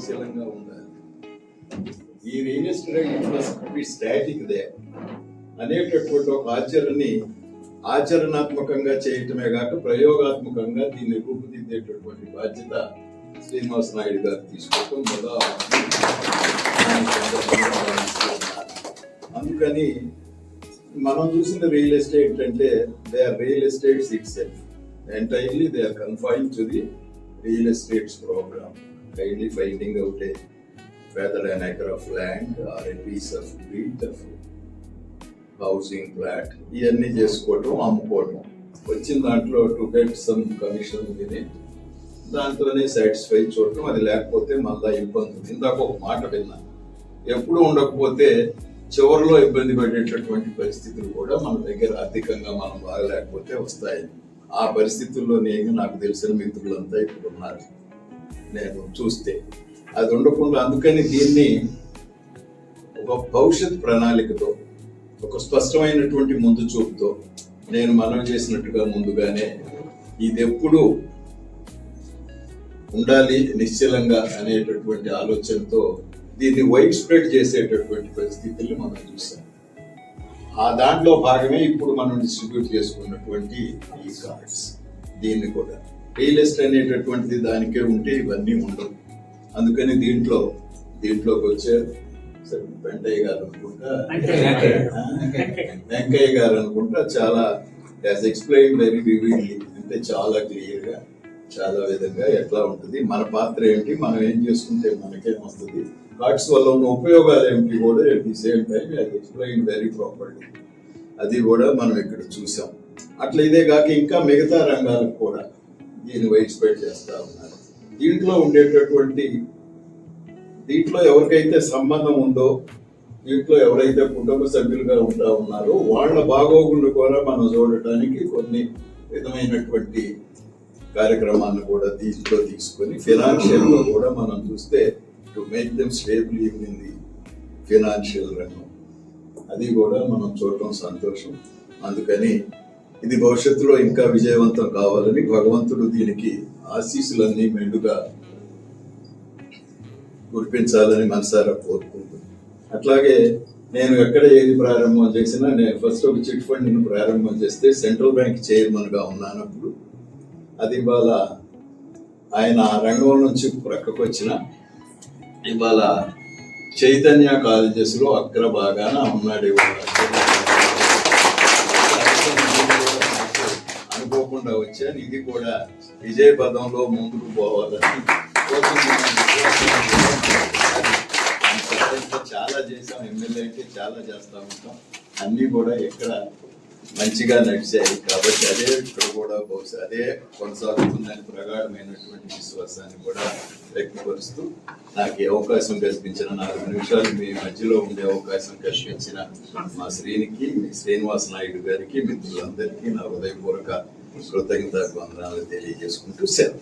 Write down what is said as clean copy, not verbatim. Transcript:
క్రియాశీలంగా ఉండాలి. ఈ real estate infrastructure static they అనేటటువంటి ఒక ఆచరణాత్మకంగా చేయటమే కాక ప్రయోగాత్మకంగా దీన్ని రూపుదిద్దేటటువంటి బాధ్యత శ్రీనివాస నాయుడు గారు తీసుకోవటం కూడా. అందుకని మనం చూసిన రియల్ ఎస్టేట్ అంటే they are real estates itself entirely they are confined to the real estates programme, kindly finding out a whether an acre of land or a piece of wheat of housing flat ఇవన్నీ చేసుకోవటం, అమ్ముకోవటం, వచ్చిన దాంట్లో to get some commission విని దాంట్లోనే satisfy చూడటం. అది లేకపోతే మళ్ళా ఇబ్బంది. ఇందాక ఒక మాట విన్నా, ఎప్పుడు ఉండకపోతే చివరిలో ఇబ్బంది పడేటటువంటి పరిస్థితులు కూడా మన దగ్గర ఆర్థికంగా మనం బాగలేకపోతే వస్తాయి. ఆ పరిస్థితుల్లో నాకు తెలిసిన మిత్రులంతా ఇప్పుడు ఉన్నారు నేను చూస్తే. అది ఉండకుండా అందుకని దీన్ని ఒక భవిష్యత్ ప్రణాళికతో, ఒక స్పష్టమైనటువంటి ముందు చూపుతో నేను మనవి చేసినట్టుగా ముందుగానే ఇది ఎప్పుడు ఉండాలి నిశ్చలంగా అనేటటువంటి ఆలోచనతో దీన్ని వైడ్ స్ప్రెడ్ చేసేటటువంటి పరిస్థితుల్ని మనం చూసాం. ఆ దాంట్లో భాగమే ఇప్పుడు మనం డిస్ట్రిబ్యూట్ చేసుకున్నటువంటి ఈ కార్డ్స్. దీన్ని కూడా రియల్ ఎస్టేట్ అనేటటువంటిది దానికే ఉంటే ఇవన్నీ ఉండవు. అందుకని దీంట్లోకి వచ్చే వెంకయ్య గారు అనుకుంటా, వెంకయ్య గారు అనుకుంటా చాలా ఎక్స్ప్లెయిన్ వెరీ వివిడ్లీ, అంటే చాలా క్లియర్ గా చాలా విధంగా ఎట్లా ఉంటుంది, మన పాత్ర ఏంటి, మనం ఏం చేసుకుంటే మనకేమొస్తుంది, కార్డ్స్ వల్ల ఉన్న ఉపయోగాలు ఏమిటి కూడా at the same time explain very properly. అది కూడా మనం ఇక్కడ చూసాం. అట్లా ఇదే కాక ఇంకా మిగతా రంగాలకు కూడా దీన్ని వైడ్ స్ప్రెడ్ చేస్తా ఉన్నారు. దీంట్లో ఎవరికైతే సంబంధం ఉందో, దీంట్లో ఎవరైతే కుటుంబ సభ్యులుగా ఉంటా ఉన్నారో వాళ్ళ బాగోగులు కూడా మనం చూడటానికి కొన్ని విధమైనటువంటి కార్యక్రమాలను కూడా దీంట్లో తీసుకొని ఫినాన్షియల్ గా కూడా మనం చూస్తే to make them stable in the financial రంగం, అది కూడా మనం చూడటం సంతోషం. అందుకని ఇది భవిష్యత్తులో ఇంకా విజయవంతం కావాలని భగవంతుడు దీనికి ఆశీస్సులన్నీ మెండుగా కురిపించాలని మనసారా కోరుకుంటుంది. అట్లాగే నేను ఎక్కడ ఏది ప్రారంభం చేసినా, నేను ఫస్ట్ ఒక చిట్ ఫండ్ ప్రారంభం చేస్తే సెంట్రల్ బ్యాంక్ చైర్మన్ గా ఉన్నానప్పుడు, అది ఇవాళ ఆయన ఆ రంగం నుంచి ప్రక్కకు వచ్చిన ఇవాళ చైతన్య కాలేజెస్ లో అగ్రభాగాన ఉన్నాడు. ఇవాళ అనుకోకుండా వచ్చాను. ఇది కూడా విజయ పదంలో ముందుకు పోవాలని చాలా చేసాం. ఎమ్మెల్యే అంటే చాలా చేస్తా ఉంటాం. అన్ని కూడా ఎక్కడ మంచిగా నడిచాయి. కాబట్టి అదే ఇక్కడ కూడా బహుశా అదే కొనసాగుతుందని ప్రగాఢమైనటువంటి విశ్వాసాన్ని కూడా వ్యక్తపరుస్తూ నాకు ఈ అవకాశం కల్పించిన 4 నిమిషాలు మీ మధ్యలో ఉండే అవకాశం కల్పించిన మా శ్రీనివాస నాయుడు గారికి, మిత్రులందరికీ నా హృదయపూర్వక కృతజ్ఞతా వందనాలు తెలియజేసుకుంటూ సెలవు.